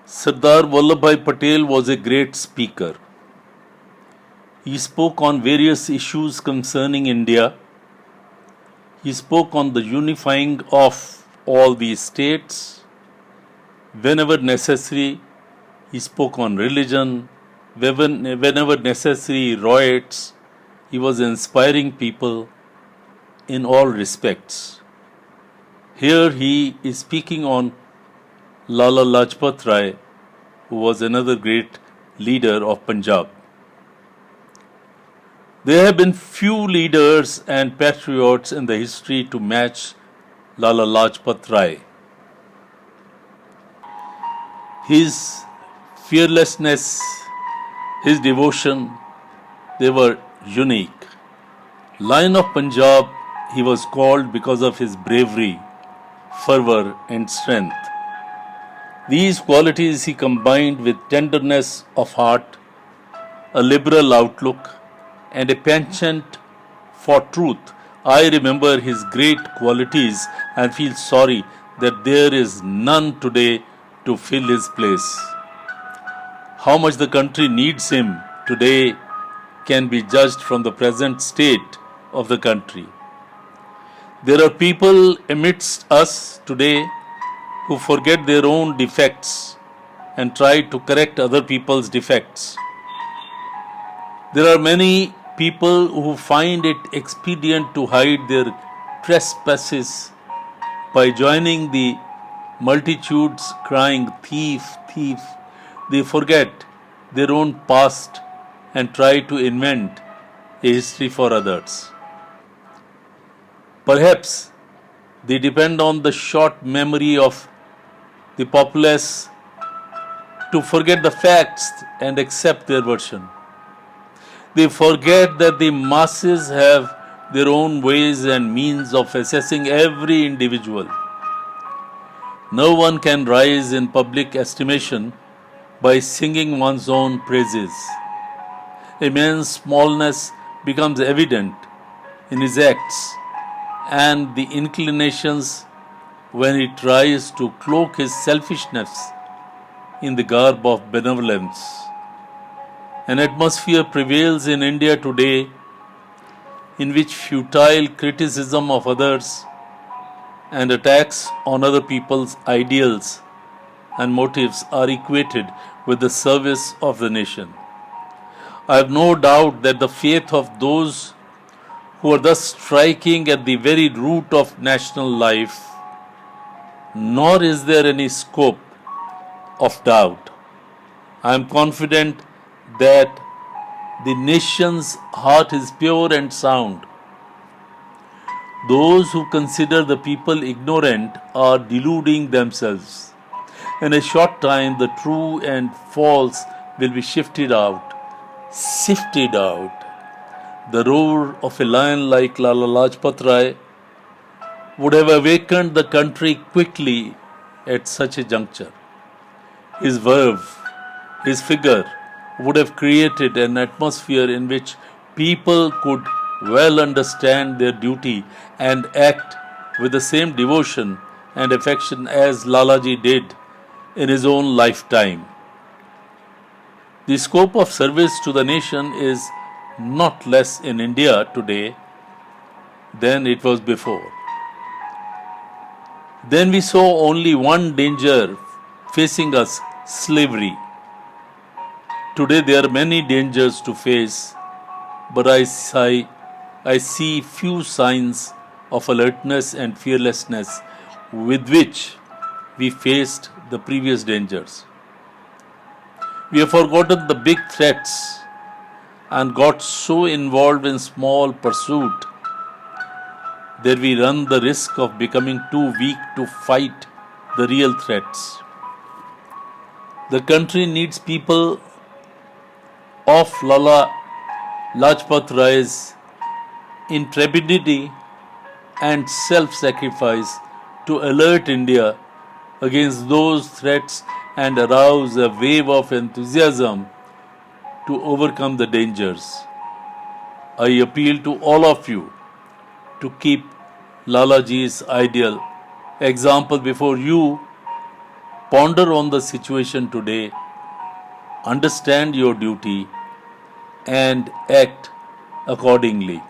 Sardar Vallabhbhai Patel was a great speaker. He spoke on various issues concerning India. He spoke on the unifying of all the states. Whenever necessary, he spoke on religion. Whenever necessary, riots. He was inspiring people in all respects. Here he is speaking on Lala Lajpat Rai, who was another great leader of Punjab. There have been few leaders and patriots in the history to match Lala Lajpat Rai. His fearlessness, his devotion, they were unique. Lion of Punjab, he was called because of his bravery, fervor, and strength. These qualities he combined with tenderness of heart, a liberal outlook, and a penchant for truth. I remember his great qualities and feel sorry that there is none today to fill his place. How much the country needs him today can be judged from the present state of the country. There are people amidst us today who forget their own defects and try to correct other people's defects. There are many people who find it expedient to hide their trespasses by joining the multitudes crying, "Thief, thief." They forget their own past and try to invent a history for others. Perhaps they depend on the short memory of the populace to forget the facts and accept their version. They forget that the masses have their own ways and means of assessing every individual. No one can rise in public estimation by singing one's own praises. A man's smallness becomes evident in his acts and the inclinations when he tries to cloak his selfishness in the garb of benevolence. An atmosphere prevails in India today in which futile criticism of others and attacks on other people's ideals and motives are equated with the service of the nation. I have no doubt that the faith of those who are thus striking at the very root of national life, nor is there any scope of doubt. I am confident that the nation's heart is pure and sound. Those who consider the people ignorant are deluding themselves. In a short time, the true and false will be sifted out. The roar of a lion like Lala Lajpat Rai would have awakened the country quickly at such a juncture. His verve, his figure would have created an atmosphere in which people could well understand their duty and act with the same devotion and affection as Lalaji did in his own lifetime. The scope of service to the nation is not less in India today than it was before. Then we saw only one danger facing us, slavery. Today there are many dangers to face, but I see few signs of alertness and fearlessness with which we faced the previous dangers. We have forgotten the big threats and got so involved in small pursuit that we run the risk of becoming too weak to fight the real threats. The country needs people of Lala Lajpat Rai's intrepidity and self-sacrifice to alert India against those threats and arouse a wave of enthusiasm to overcome the dangers. I appeal to all of you to keep Lalaji's ideal example before you Ponder on the situation today, understand your duty, and act accordingly.